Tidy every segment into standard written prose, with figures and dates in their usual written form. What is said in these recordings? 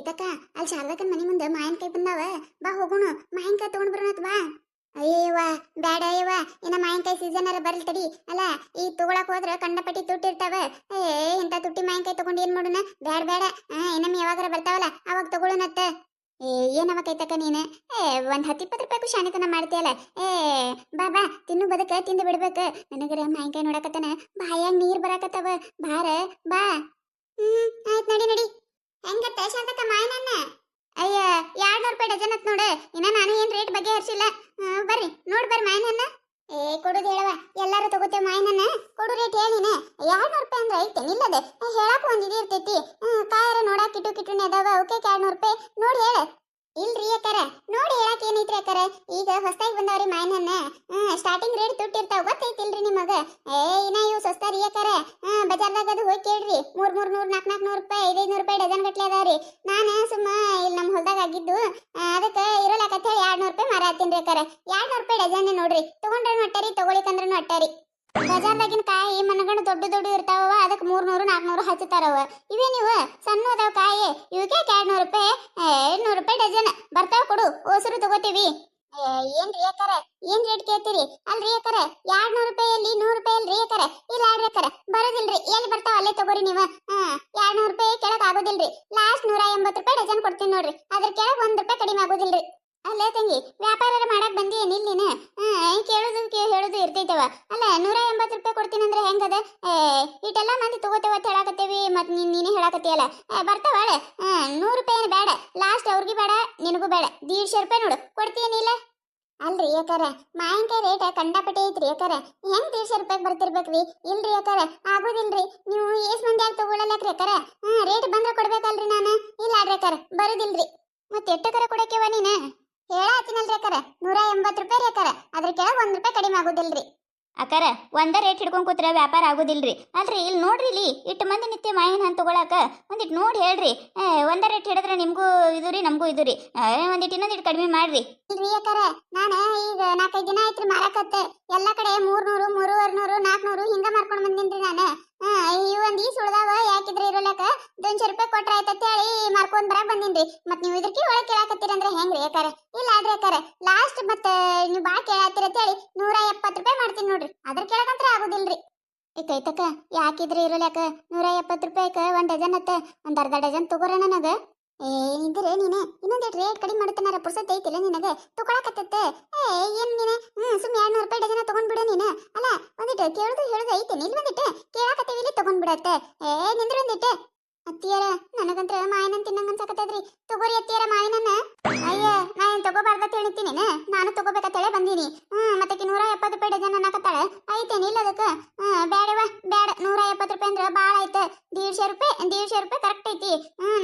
ಕೈತಕ್ಕ ಅಲ್ಲಿ ಶಾರದಕ್ಕನ ಮನಿ ಮುಂದೆ ಮಾವಿನಕಾಯಿ ಬಂದಾವ. ಬಾ ಹೋಗೋಣ, ಮಾವಿನಕಾಯಿ ತಗೊಂಡ್ ಬರೋಣತ್ ಬಾ. ಅಯ್ಯವ್ವ ಬ್ಯಾಡ ಅಯ್ಯವ್ವ, ಇನ್ನ ಮಾವಿನಕಾಯಿ ಸೀಸನ್ ಅರ ಬರ್ಲಿ ತಡಿ. ಅಲ್ಲ ಈ ತಗೊಳಕ್ ಹೋದ್ರ ಕಂಡಪಟ್ಟಿ ತುಟ್ಟಿರ್ತಾವ. ಇಂತ ತುಟ್ಟಿ ಮಾವಿನಕಾಯಿ ತಗೊಂಡ್ ಏನ್ ಮಾಡೋಣ? ಬ್ಯಾಡ ಬ್ಯಾಡ, ಇನ್ನೊಮ್ಮೆ ಯಾವಾಗಾರ ಬರ್ತಾವಲ್ಲ ಅವಾಗ ತಗೊಳ್ಳೋಣತ್ತ. ಏನವ ಕೈತಕ್ಕ ನೀನು? ಒಂದ್ 10-20 ರೂಪಾಯಿ ಶಾಣಿತನ ಮಾಡ್ತೀಯಲ್ಲ. ಏ ಬಾ ಬಾ, ತಿನ್ನು ಬದಕ ತಿಂದು ಬಿಡ್ಬೇಕ. ನನಗರ ಮಾವಿನಕಾಯಿ ನೋಡಕತ್ತನ ಬಾಯಾಗ ನೀರ್ ಬರಾಕತ್ತವ. ಬಾರ ಬಾ. ಆಯ್ತ್ ನಡಿ ನಡಿ. ಹೆಂಗತ್ತ ಶಾರದಕ್ಕ ಮಾವಿನನ್ನ? ಅಯ್ಯ 200 ರೂಪಾಯಿ ಡಜನ್ ಅತ್ ನೋಡು. ಇನ್ನ ನಾನು ಏನ್ ರೇಟ್ ಬಗ್ಗೆ ಹರ್ಸಿಲ್ಲ. ಬರ್ರಿ ನೋಡ್ ಬರ್ರಿ ಮಾವಿನನ್ನ. ಕೊಡುದು ಹೇಳವ, ಎಲ್ಲಾರು ತಗೋತೇವೆ ಮಾವಿನನ್ನ. ಕೊಡು ರೇಟ್ ಹೇಳಿನ. 200 ರೂಪಾಯಿ ಅಂದ್ರೆ ಐತೆ ನಿಲ್ಲದೆ ಹೇಳಾಕ ಒಂದ್ ಇದು ಇರ್ತೈತಿ. ಕಾಯರ ನೋಡಾಕ ಕಿಟು ಕಿಟುನೆ ಅದಾವ, ಅವಕ್ಕೆ 200 ರೂಪಾಯಿ ನೋಡಿ ಹೇಳ. ಇಲ್ರಿ ಅಕ್ಕಾರ, ನೋಡಿ ಹೇಳಕ್ ಏನೈತ್ರಿ ಅಕ್ಕಾರ, ಈಗ ಹೊಸದಾಗಿ ಬಂದವ್ರಿ ಮಾವಿನನ್ನ. ಸ್ಟಾರ್ಟಿಂಗ್ ರೇಟ್ ತುಟ್ಟಿರ್ತಾವ ಗೊತ್ತೈತಿಲ್ರಿ ನಿಮಗ. ಇನ್ನ ಇವು ಸಸ್ತಾರಿ ಅಕ್ಕಾರ. ಬಜಾರ್ದಾಗ ಅದು ಹೋಗಿ ಕೇಳ್ರಿ, 300 400 ರೂಪಾಯಿ 500 ರೂಪಾಯಿ ಡಜನ್ ಗಟ್ಲೆ ಅದಾವ್ರಿ. ನಾನು ಸುಮ್ಮ ಇಲ್ಲಿ ನಮ್ಮ ಹೊಲದಾಗ ಆಗಿದ್ದು ಅದಕ್ಕೆ ಇರೋಲಾಕತ್ತ ಹೇಳಿ 200 ರೂಪಾಯಿ ಮಾರಾತೀನಿ ಅಕ್ಕಾರ. 200 ರೂಪಾಯಿ ಡಜನ್ ನೋಡ್ರಿ, ತಗೊಂಡ್ರೂ ಅಟ್ಟಾರಿ ತಗೊಳಿಕಂದ್ರೂ ಅಟ್ಟಾರಿ. ಬಜಾರ್ದಾಗಿನ ಕಾಯಿ ಮನಗಂಡು ದೊಡ್ಡ ದೊಡ್ಡ ಇರ್ತಾವ, ಅದಕ್ಕೆ 300 400 ಹಚ್ಚತಾರವ. ಇವೇ ನೀವು ಸಣ್ಣ ಅದಾವ ಕಾಯಿ, ಇವಕ್ಕೆ 200 ರೂಪಾಯಿ 200 ರೂಪಾಯಿ ಡಜನ್ ಬರ್ತಾವ. ಕೊಡು, ಓಸರು ತಗೋತೀವಿ. ಏನ್ರಿ ಅಕ್ಕಾರ ಏನ್ ರೇಟ್ ಕೇಳ್ತೀರಿ? ಅಲ್ರಿ ಅಕ್ಕಾರ 200 ರೂಪಾಯಲ್ಲಿ 100 ರೂಪಾಯಿ ಅಲ್ರಿ ಅಕ್ಕಾರ. ಇಲ್ಲ ಆಡ್ರಿ ಅಕ್ಕಾರ, ಬರೋದಿಲ್ರಿ. ಎಲ್ಲಿ ಬರ್ತಾವ ಅಲ್ಲೇ ತಗೋರಿ ನೀವು. 200 ರೂಪಾಯಿ ಕೆಳಕ್ ಆಗೋದಿಲ್ರಿ. ಲಾಸ್ಟ್ 180 ರೂಪಾಯಿ ಡಜನ್ ಕೊಡ್ತೀನಿ ನೋಡ್ರಿ. ಅದ್ರ ಕೆಳಗ್ 1 ರೂಪಾಯಿ ಕಡಿಮೆ ಆಗೋದಿಲ್ರಿ. ಅಲ್ಲೇ ತಂಗಿ, ವ್ಯಾಪಾರ ಮಾಡಕ್ ಬಂದಿ ನಿಲ್ಲಿನ? ಕೇಳುದು ಹೇಳುದು ಇರ್ತೈತವ. ಅಲ್ಲ 180 ರೂಪಾಯಿ ಕೊಡ್ತೀನಿ ಅಂದ್ರೆ ಹೆಂಗದ? ಇಟ್ಟೆಲ್ಲ ಮಂದಿ ತಗೋತೇವ ಅಂತ ಹೇಳಾಕತ್ತೇವಿ, ಮತ್ ನೀನೇ ಹೇಳಾಕತ್ತೀಯಲ್ಲ. ಬರ್ತಾವ 100 ರೂಪಾಯಿ ಬೇಡ, ಲಾಸ್ಟ್ ಅವ್ರಿಗೆ ಬೇಡ ನಿನಗೂ ಬೇಡ, 150 ರೂಪಾಯಿ ನೋಡು ಕೊಡ್ತೀನಿಲ್ಲ. ಅಲ್ರಿ ಅಕ್ಕಾರ, ಮಾವಿನಕಾಯಿ ರೇಟ್ ಕಂಡಾಪಟ್ಟೆ ಐತ್ರಿ ಅಕ್ಕಾರ. ಹೆಂಗ್ 150 ರೂಪಾಯಿ ಬರ್ತಿರ್ಬೇಕ್ರಿ? ಇಲ್ರಿ ಅಕ್ಕಾರ, ಆಗೋದಿಲ್ರಿ. ನೀವು ಏಸ್ ಮಂದಿ ಆಗಿ ತಗೊಳ್ಳಲಕ್ರಿ ಅಕ್ಕಾರ. ರೇಟ್ ಬಂದ್ರೆ ಕೊಡ್ಬೇಕಲ್ರಿ ನಾನು. ಇಲ್ಲ ಆಡ್ರಿ ಅಕ್ಕಾರ, ಬರುದಿಲ್ರಿ. ಮತ್ತೆ ಎಟ್ಟಕರ ಕೊಡಕ್ಕೆವ ನೀನು? ಹೇಳಾತಿನಲ್ರಿ ಅಕ್ಕಾರ, 180 ರೂಪಾಯಿ ರೀ ಅಕ್ಕಾರ. ಅದ್ರ ಕೆಳಗೆ 1 ರೂಪಾಯಿ ಕಡಿಮೆ ಆಗೋದಿಲ್ರಿ. ಅಕ್ಕಾರ ಒಂದ ರೇಟ್ ಹಿಡ್ಕೊಂಡ್ ಕೂತ್ರ ವ್ಯಾಪಾರ ಆಗೋದಿಲ್ರಿ. ಅಲ್ರಿ ಇಲ್ಲಿ ನೋಡ್ರಿ, ಇಲ್ಲಿ ಇಟ್ಟು ಮಂದಿ ನಿತ್ಯ ಮಾವಿನ ಹಣ್ಣು ತಗೊಳಕ ಒಂದಿಟ್ಟು ನೋಡಿ ಹೇಳ್ರಿ. ಒಂದ ರೇಟ್ ಹಿಡಿದ್ರೆ ನಿಮ್ಗೂ ಇದು ರೀ ನಮಗೂ ಇದು ರೀ. ಒಂದಿಟ್ಟು ಇನ್ನೊಂದಿಟ್ಟು ಕಡಿಮೆ ಮಾಡ್ರಿ. ಇಲ್ರಿ ಅಕ್ಕಾರ, ನಾನು ಈಗ 4-5 ದಿನ ಆಯ್ತ್ರಿ ಮಾರಕತ್ತೆ. ಎಲ್ಲ ಕಡೆ 300 350 400 ಹಿಂಗ ಮಾರ್ಕೊಂಡ್ ಬಂದಿನ್ರಿ ನಾನು. ಈ ಸುಳ್ದಾವ ಯಾಕಿದ್ರೆ ಇರೋಲಕ 200 ರೂಪಾಯಿ ಕೊಟ್ರ ಆಯ್ತಂತ ಹೇಳಿ ಮಾರ್ಕೊಂಡ್ ಬರಾಕ್ ಬಂದಿನ್ರಿ. ಮತ್ ನೀವು ಇದಕ್ಕೆ ಒಳಗೆ ಕೇಳಾಕತ್ತೀರಂದ್ರೆ ಹೆಂಗ್ರಿ ಅಕ್ಕಾರ? ಇಲ್ಲ ಆಡ್ರಿ ಅಕ್ಕಾರ, ಲಾಸ್ಟ್ ಮತ್ತೆ ನೀವು ಬಾ ಕೇಳಾತ್ತೀರ ಅಂತ ಹೇಳಿ 170 ರೂಪಾಯಿ ಮಾಡ್ತೀನಿ ನೋಡ್ರಿ. ಅದ್ರ ಕೆಳಗಂತ್ರ ಆಗುದಿಲ್ರಿ. ಕೈತಕ್ಕ ಯಾಕಿದ್ರೆ ಇರೋಲ್ಯಾಕ 170 ರೂಪಾಯಿಕ 1 ಡಜನ್ ಅತ್ತ. ಒಂದ್ ಅರ್ಧ ಡಜನ್ ತಗೋರ ನನಗ. ನಿಂದ್ರೆ ನೀನೆ ಇನ್ನೊಂದಿಟ್ಟು ರೇಟ್ ಕಡಿಮೆ ಮಾಡ್ತಾನಾರ ಪುರ್ಸತ್ ಐತಿಲ್ಲ ನಿನಗ ತಗೊಳಕತ್ತ. ಏನ್ ನೀನೆ ಸುಮ್ 200 ರೂಪಾಯಿ ಡಜನ ತಗೊಂಡ್ಬಿಡು ನೀನು. ಅಲ್ಲ ಒಂದಿಟ್ಟು ಕೇಳುದು ಹೇಳುದು ಐತೆ, ನಿಲ್ ಒಂದಿಟ್ಟು ಕೇಳಾಕತ್ತೀವಿ ಇಲ್ಲಿ ತಗೊಂಡ್ಬಿಡತ್ತೆ. ನಿಂದ್ರ ಒಂದಿಟ್ಟು. ಅತ್ತಿಯರ ನನಗಂತ್ರ ಮಾವಿನನ್ ತಿನ್ನಂಗ ಅನ್ಸಕತ್ತದ್ರಿ. ತಗೋರಿ ಅತ್ತಿಯರ ಮಾವಿನನ್ನ. ಅಯ್ಯ ನಾನು ತಗೋಬಾರ್ದತ್ ಹೇಳಿತೀನಿ, ನಾನು ತಗೋಬೇಕಂತ ಹೇಳಿ ಬಂದೀನಿ. ಮತ್ತೆ 170 ರೂಪಾಯಿ ಡಜನ್ ಅನ್ನಕತ್ತಾಳ. ಐತೇನಿ ಇಲ್ಲ ಅದಕ್ಕೆ? ಬೇಡವ ಬೇಡ, 170 ರೂಪಾಯಿ ಅಂದ್ರೆ ಭಾಳ ಆಯ್ತು. 150 ರೂಪಾಯಿ 150 ರೂಪಾಯಿ ಕರೆಕ್ಟ್ ಐತಿ.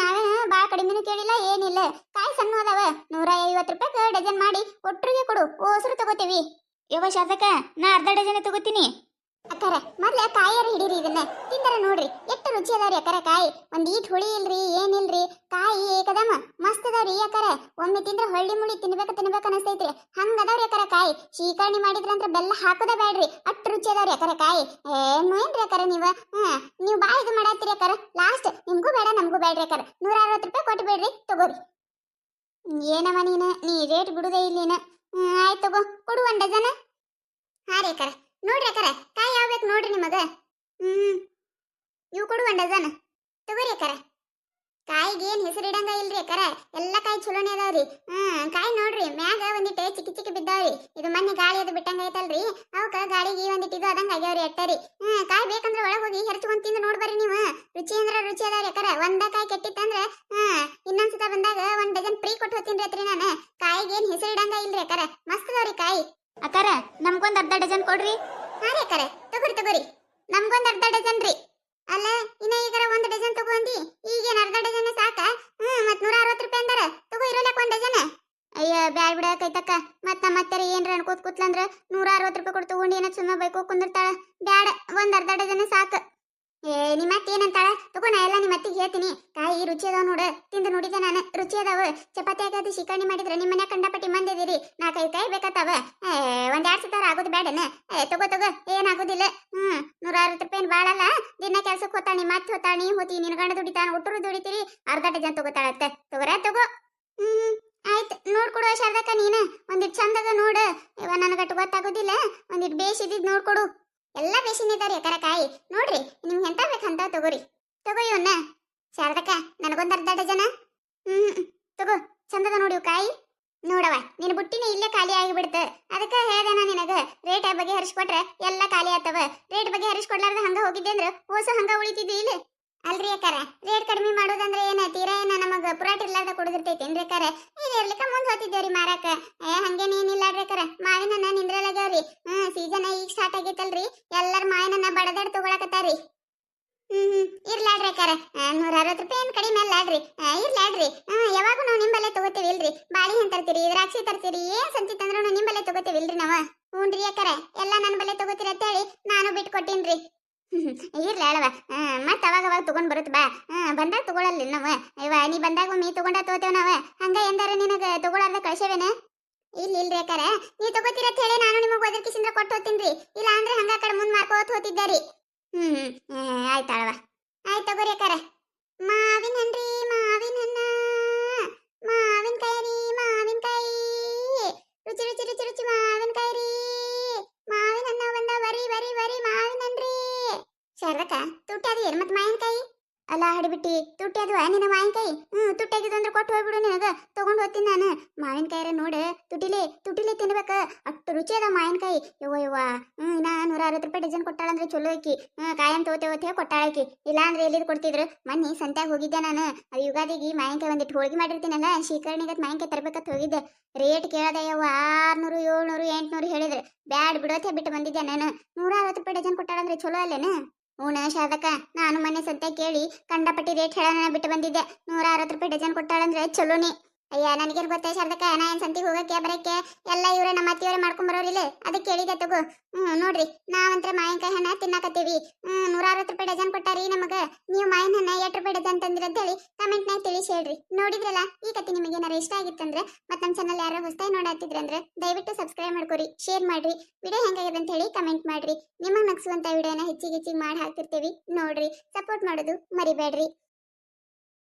ನಾವೇ ಭಾಳ ಕಡಿಮೆನೂ ಕೇಳಿಲ್ಲ ಏನಿಲ್ಲ. ಕಾಯಿ ಸಣ್ಣ ಅದಾವ. 150 ರೂಪಾಯಿ ಡಜನ್ ಮಾಡಿ ಒಟ್ಟರಿಗೆ ಕೊಡು, ಓಸರು ತಗೋತೀವಿ. ಯವ್ವ ಶಾಸಕ, ನಾ ಅರ್ಧ ಡಜನ್ ತಗೋತೀನಿ. ಅಕ್ಕಾರ ಮೊದ್ಲ ಕಾಯರ ಹಿಡೀರಿ, ಇದನ್ನ ತಿಂದರ ನೋಡ್ರಿ ಎಷ್ಟು ರುಚಿ ಅದಾವ್ರಿ ಅಕ್ಕಾರ. ಕಾಯಿ ಒಂದ್ ಈಟ್ ಹುಳಿ ಇಲ್ರಿ ಏನಿಲ್ರಿ. ಕಾಯಿ ಏಕದಮ ಮಸ್ತ್ ಅದಾವ್ರಿ ಅಕ್ಕಾರ. ಒಮ್ಮೆ ತಿಂದ್ರ ಹೊಳ್ಳಿ ಮುಳಿ ತಿನ್ಬೇಕ ಅನಸ್ತೈತ್ರಿ. ಹಂಗ ಅದಾವ್ರಿ ಅಕ್ಕಾರ ಕಾಯಿ. ಶೀಕರಣಿ ಮಾಡಿದ್ರಂದ್ರ ಬೆಲ್ಲ ಹಾಕೋದ ಬೇಡ್ರಿ, ಅಷ್ಟು ರುಚಿ ಅದಾವ್ರಿ ಅಕ್ಕಾರ ಕಾಯಿ. ಏನ್ರಿ ಅಕ್ಕಾರ ನೀವು ಬಾ ಇದು ಮಾಡತ್ತೀರಿ ಅಕ್ಕಾರ. ಲಾಸ್ಟ್ ನಿಮ್ಗೂ ಬೇಡ ನಮಗೂ ಬೇಡ್ರಿ ಅಕ್ಕಾರ. 160 ರೂಪಾಯಿ ಕೊಟ್ಟು ಬಿಡ್ರಿ, ತಗೋರಿ. ಏನವ ನೀ ರೇಟ್ ಬಿಡುದೇ ಇಲ್ಲಿನ. ಆಯ್ತು ತಗೋ, ಕೊಡು 1 ಡಜನ್. ಹಾ ರೀ ಅಕ್ಕಾರ. ನೋಡ್ರಿ ಅಕ್ಕಾರ, ಕಾಯಿ ಯಾವ ಬೇಕು ನೋಡ್ರಿ ನಿಮಗ. ಇವು ಕೊಡು 1 ಡಜನ್ ತಗೋರಿ ಅಕ್ಕಾರ. ಕಾಯಿಗೆ ಏನ್ ಹೆಸರಿಡಂಗ ಇಲ್ರಿ ಅಕ್ಕಾರ, ಎಲ್ಲ ಕಾಯಿ ಚಲೋನೇ ಅದಾವ್ರಿ. ಕಾಯಿ ನೋಡ್ರಿ ಮ್ಯಾಗ ಒಂದಿಟ್ಟು ಚಿಕ್ಕಿ ಚಿಕ್ಕಿ ಬಿದ್ದಾವ್ರಿ. ಇದು ಮೊನ್ನೆ ಗಾಳಿ ಅದು ಬಿಟ್ಟಂಗ ಐತಲ್ರಿ, ಅವಕ್ಕ ಗಾಳಿಗೆ ಒಂದಿಟ್ಟು ಇದು ಅದಂಗ ಆಗ್ಯಾವ್ರಿ ಅಟ್ಟರಿ. ಕಾಯಿ ಬೇಕಂದ್ರ ಒಳಗೆ ಹೋಗಿ ಹೆರ್ಚ್ಕೊಂಡ್ ತಿಂದು ನೋಡ್ಬರ್ರಿ ನೀವು. ರುಚಿ ಅಂದ್ರ ರುಚಿ ಅದಾವ್ರಿ ಅಕ್ಕಾರ. ಒಂದ ಕಾಯಿ ಕೆಟ್ಟಿತ್ತಂದ್ರ ಇನ್ನೊಂದ್ಸತ ಬಂದಾಗ 1 ಡಜನ್ ಫ್ರೀ ಕೊಟ್ಟು ಹೋಗ್ತೀನಿ ಅತ್ರಿ ನಾನು. ಕಾಯಿಗೆ ಏನ್ ಹೆಸರಿಡಂಗ ಇಲ್ರಿ ಅಕ್ಕಾರ, ಮಸ್ತ್ ಅದಾವ್ರಿ ಕಾಯಿ. ಅಕ್ಕಾರ ನಮ್ಗೊಂದ್ ಅರ್ಧ ಡಜನ್ ಕೊಡ್ರಿ. ಹಾ ರೀ ಅಕ್ಕಾರ, ತಗೋರಿ ನಮ್ಗೊಂದ್ ಅರ್ಧ ಡಜನ್ ರೀ. ಅಲ್ಲ ಇನ್ನ ಈಗಾರ 1 ಡಜನ್ ತಗೊಂಡಿ, ಈಗೇನ್ ಅರ್ಧ ಡಜನ್ ಸಾಕ? ಮತ್ 160 ರೂಪಾಯಿ ಅಂದಾರ. ತಗೋ ಇರೋಲ್ಯಾಕ 1 ಡಜನ್. ಅಯ್ಯ ಬ್ಯಾಡ್ ಬಿಡ ಕೈತಕ್ಕ, ಮತ್ತ ನಮ್ಮತ್ತೆರ ಏನ್ರ ಅನ್ಕೋತ್ ಕೂತ್ಲಂದ್ರ 160 ರೂಪಾಯಿ ಕೊಟ್ಟು ತಗೊಂಡಿ ಏನ ಸುಮ್ಮ ಬೈಕೋ ಕುಂದಿರ್ತಾಳ. ಬ್ಯಾಡ, ಒಂದ್ ಅರ್ಧ ಡಜನ್ ಸಾಕ. ನಿಮ್ಮ ಅತ್ತೆ ಏನಂತಾಳ? ತಗೋ, ನಾ ಎಲ್ಲ ನಿಮ್ಮ ಅತ್ತಿಗೆ ಹೇಳ್ತೀನಿ. ಕಾಯಿ ರುಚಿ ಅದಾವ ನೋಡ, ತಿಂದು ನೋಡಿದೆ ನಾನು, ರುಚಿ ಅದಾವ. ಚಪಾತಿ ಆಗದು ಶಿಕರ್ಣಿ ಮಾಡಿದ್ರೆ ನಿಮ್ಮ ಮನ್ಯಾಗ ಕಂಡಪಟ್ಟಿ ಮಂದಿದಿರಿ, 4-5 ಕೈ ಬೇಕತ್ತಾವ. ಒಂದ್ 2 ಸತಾರ ಆಗೋದು ಬೇಡನ? ತಗೋ ತಗೋ, ಏನಾಗೋದಿಲ್ಲ. 160 ರೂಪಾಯಿ ಬಾಳಲ್ಲ. ದಿನ ಕೆಲ್ಸಕ್ಕೆ ಹೋತಾಣಿ, ಮತ್ತೆ ಹೋತಾಣಿ, ನಿನ್ ಗಂಡ ದುಡಿತಾನ, ಒಟ್ಟರು ದುಡಿತೀರಿ, ಅರ್ಧ ಡಜನ್ ತಗೋತಾಳತ್ತೆ. ತಗೋ. ಆಯ್ತು, ನೋಡ್ಕೊಡು ಶಾರದಕ್ಕ, ನೀನ ಒಂದಿಟ್ ಚಂದಾಗ ನೋಡು. ಇವ ನನಗಟ್ಟು ಗೊತ್ತಾಗೋದಿಲ್ಲ, ಒಂದಿಟ್ ಬೇಸಿದ್ ನೋಡ್ಕೊಡು. ಎಲ್ಲ ಬೇಸಿನಿದಾರಿ ಅಕ್ಕರ ಕಾಯಿ ನೋಡ್ರಿ, ನಿಮ್ಗೆ ಎಂತ ಬೇಕಂತ ತಗೋರಿ. ತಗೋ ಇವನ್ನ ಶಾರದಕ್ಕ, ನನಗೊಂದು ಅರ್ಧ ಡಜನ. ತಗೋ, ಚಂದದ ನೋಡಿ ಇವ್ ಕಾಯಿ. ನೋಡವ, ನಿನ್ನ ಬುಟ್ಟಿನ ಇಲ್ಲೇ ಖಾಲಿ ಆಗಿಬಿಡ್ತ. ಅದಕ್ಕೆ ಹೇಳ್ದೆ ನಿನಗ, ರೇಟ್ ಬಗ್ಗೆ ಹರಿಸ್ಕೊಟ್ರೆ ಎಲ್ಲ ಖಾಲಿ ಆತವ. ರೇಟ್ ಬಗ್ಗೆ ಹರಿಸ್ಕೊಡ್ಲಾರ್ದ ಹಂಗ ಹೋಗಿದ್ದೆ ಅಂದ್ರೆ ಹೊಸ ಹಂಗ ಉಳಿತಿದ್ದಿ ಇಲ್ಲ. ಅಲ್ರಿ ಅಕ್ಕಾರ, ರೇಟ್ ಕಡಿಮೆ ಮಾಡೋದಂದ್ರೆ ಏನ ತೀರಾ ಏನ ನಮಗ ಪುರಾಟ ಇರ್ಲಾರ್ದ ಕೊಡುದಿರ್ತೈತೇನ್ರಿ ಅಕ್ಕಾರ? ಈಗ ಇರ್ಲಿಕ್ಕ ಮುಂದ್ ಹೋಗ್ತಿದ್ದೇವ್ರಿ ಮಾರಾಕ. ಹಂಗೇನೇನಿಲ್ಲಾಡ್ರಿ ಅಕ್ಕಾರ, ಮಾವಿನ ಹಣ್ಣ ನಿಂದ್ರಲಾಗ್ಯಾವ್ರಿ. ಸೀಸನ್ ಈಗ ಸ್ಟಾರ್ಟ್ ಆಗೈತಲ್ರಿ, ಎಲ್ಲಾರ ಮಾವಿನ ಹಣ್ಣ ಬಡದಾಡ್ ತಗೊಳಕತ್ತಾರಿ. ಇರ್ಲಾಡ್ರಿ ಅಕ್ಕಾರ, 160 ರೂಪಾಯಿ ಏನ್ ಕಡಿಮೆ ಅಲ್ಲಾಡ್ರಿ. ಇರ್ಲಾಡ್ರಿ, ಯಾವಾಗೂ ನಾವು ನಿಂಬಲ್ಲೇ ತಗೋತೀವಿ ಇಲ್ರಿ. ಬಾಳೆಹಣ್ಣು ತರ್ತೀರಿ, ದ್ರಾಕ್ಷಿ ತರ್ತೀರಿ, ಏನ್ ಸಂತಿ ತಂದ್ರೂ ನಿಂಬಲ್ಲೇ ತಗೋತೀವಿ ಇಲ್ರಿ ನಾವ. ಹ್ಞೂನ್ರಿ ಅಕ್ಕಾರ, ಎಲ್ಲ ನನ್ನ ಬಲ್ಲೆ ತಗೋತೀರಿ ಅಂತೇಳಿ ನಾನು ಬಿಟ್ಟು ಕೊಟ್ಟೀನ್ರಿ. ಇರ್ಲಿ ಅಳವ, ಮತ್ ಅವಾಗ ತಗೊಂಡ್ ಬರುತ್ತ ಬಾ. ಬಂದಾಗ ತಗೊಳಲ್ಲ ನಾವ. ನೀ ಬಂದಾಗ ಒಮ್ಮೆ ತಗೊಂಡ ತಗೋತೇವ್ ನಾವ. ಹಂಗ ಎಂದಾರ ನಿನಗ ತಗೊಳಾರ್ದ ಕಳ್ಸೇವೇನ? ಇಲ್ರಿ ಅಕ್ಕಾರ, ನೀ ತಗೋತೀರ ಅಂತ ಹೇಳಿ ನಾನು ನಿಮಗ್ ಒದರ್ಕಿಸಿಂದ್ರ ಕೊಟ್ಟು ಹೋಗ್ತೀನ್ರಿ. ಇಲ್ಲ ಅಂದ್ರೆ ಹಂಗ ಕಡೆ ಮುಂದ್ ಮಾಡ್ಕೋತ ಹೋತಿದ್ದಾರಿ. ಆಯ್ತಾಳವ, ಆಯ್ತು ತಗೋರಿ ಅಕ್ಕಾರ. ಮಾವಿನ ಹಣ್ಣ್ರಿ, ಮಾವಿನ ಹಣ್ಣ, ಮಾವಿನಕಾಯಿ ರೀ, ಮಾವಿನಕಾಯಿ, ರುಚಿ ರುಚಿ ರುಚಿ ರುಚಿ ಮಾವಿನಕಾಯಿ ರೀ, ಮಾವಿನ ಹಣ್ಣ ಬಂದ, ಬರಿ ಬರಿ ಬರಿ ಮಾವಿನ ಹಣ್ಣ್ರಿ. ಶಾರದಕ್ಕ, ತುಟ್ಟಿ ಅದು ಏನ್ ಮತ್ ಮಾವಿನಕಾಯಿ? ಅಲ್ಲ ಹಡಿಬಿಟ್ಟಿ, ತುಟ್ಟಿ ಅದು ನಿನ್ನ ಮಾವಿನಕಾಯಿ? ತುಟ್ಟಾಗಿದ್ದು ಅಂದ್ರೆ ಕೊಟ್ಟು ಹೋಗ್ಬಿಡು, ನಿನಗ ತಗೊಂಡು ಹೋಗ್ತೀನಿ ನಾನು. ಮಾವಿನಕಾಯಿರ ನೋಡ, ತುಟಿಲೆ ತಿನ್ಬೇಕ, ಅಷ್ಟು ರುಚಿ ಅದ ಮಾವಿನಕಾಯಿ. ಯವ್ವ ನಾ 160 ರೂಪಾಯಿ ಡಜನ್ ಕೊಟ್ಟಾಳಂದ್ರೆ ಚಲೋ ಆಕಿ. ಕಾಯಂ ತಗೋತೇವತ್ತೆ ಕೊಟ್ಟಾಳಕಿ. ಇಲ್ಲ ಅಂದ್ರೆ ಎಲ್ಲಿದ್ ಕೊಡ್ತಿದ್ರು? ಮೊನ್ನೆ ಸಂತ್ಯಾಗ ಹೋಗಿದ್ದೆ ನಾನು. ಯುಗಾದಿಗೆ ಮಾವಿನಕಾಯಿ ಒಂದಿಟ್ಟು ಹೋಳಿಗೆ ಮಾಡಿರ್ತೀನಲ್ಲ, ಶೀಕರ್ಣಿಗತ್ ಮಾವಿನಕಾಯಿ ತರ್ಬೇಕಂತ ಹೋಗಿದ್ದೆ. ರೇಟ್ ಕೇಳದೆ ಯವ್ವ 600, 700, 800 ಹೇಳಿದ್ರೆ ಬ್ಯಾಡ್ ಬಿಡೋತೆ ಬಿಟ್ಟು ಬಂದಿದ್ದೆ ನಾನು. 160 ರೂಪಾಯಿ ಡಜನ್ ಕೊಟ್ಟಾಳಂದ್ರೆ ಚಲೋ ಅಲ್ಲೇನ? ಶಾರದಕ್ಕ, ನಾನು ಮೊನ್ನೆ ಸಂತೆ ಕೇಳಿ ಕಂಡಪಟ್ಟಿ ರೇಟ್ ಹೇಳೋಣ ಬಿಟ್ಟು ಬಂದಿದ್ದೆ. 160 ರೂಪಾಯಿ ಡಜನ್ ಕೊಟ್ಟಾಳಂದ್ರೆ ಚಲೋನಿ. ಅಯ್ಯ, ನನಗೇನು ಗೊತ್ತಾ ಶಾರದಕ್ಕ, ನಾ ಏನ್ ಸಂತಿಗೆ ಹೋಗಕ್ಕೆ ಬರಕ್ಕೆ ಎಲ್ಲ ಇವ್ರೆ ನಮ್ಮ ಅತ್ತಿಯವರೇ ಮಾಡ್ಕೊಂಡ್ ಬರೋರಿಲ್ಲ. ಅದಕ್ಕೆ ಕೇಳಿದೆ ತಗೋ. ನೋಡ್ರಿ, ನಾವಂತ್ರ ಮಾವಿನಕಾಯಿ ಹಣ್ಣ ತಿನ್ನಾಕತ್ತೀವಿ. 160 ರೂಪಾಯಿ ಡಜನ್ ಕೊಟ್ಟಾರಿ ನಮಗ. ನೀವು ಮಾವಿನ ಹಣ್ಣ 8 ರೂಪಾಯಿ ಡಜನ್ ತಂದಿರ ಅಂತ ಹೇಳಿ ಕಮೆಂಟ್ನಾಗ ತಿಳಿಸಿ ಹೇಳ್ರಿ. ನೋಡಿದ್ರಲ್ಲ, ಈ ಕತೆ ನಿಮಗೆ ಏನಾರ ಇಷ್ಟ ಆಗಿತ್ತಂದ್ರೆ ಮತ್ತೆ ನಮ್ಮ ಚಾನಲ್ ಯಾರೋ ಹೊಸದಾಗಿ ನೋಡಾತಿದ್ರಂದ್ರೆ ದಯವಿಟ್ಟು ಸಬ್ಸ್ಕ್ರೈಬ್ ಮಾಡ್ಕೊರಿ, ಶೇರ್ ಮಾಡ್ರಿ. ವಿಡಿಯೋ ಹೆಂಗಾಗಿದೆ ಅಂತ ಹೇಳಿ ಕಮೆಂಟ್ ಮಾಡ್ರಿ. ನಿಮಗೆ ನಗಿಸುವಂತ ವಿಡಿಯೋನ ಹೆಚ್ಚಿಗೆ ಮಾಡಿ ಹಾಕ್ತಿರ್ತೀವಿ ನೋಡ್ರಿ. ಸಪೋರ್ಟ್ ಮಾಡೋದು ಮರಿಬೇಡ್ರಿ.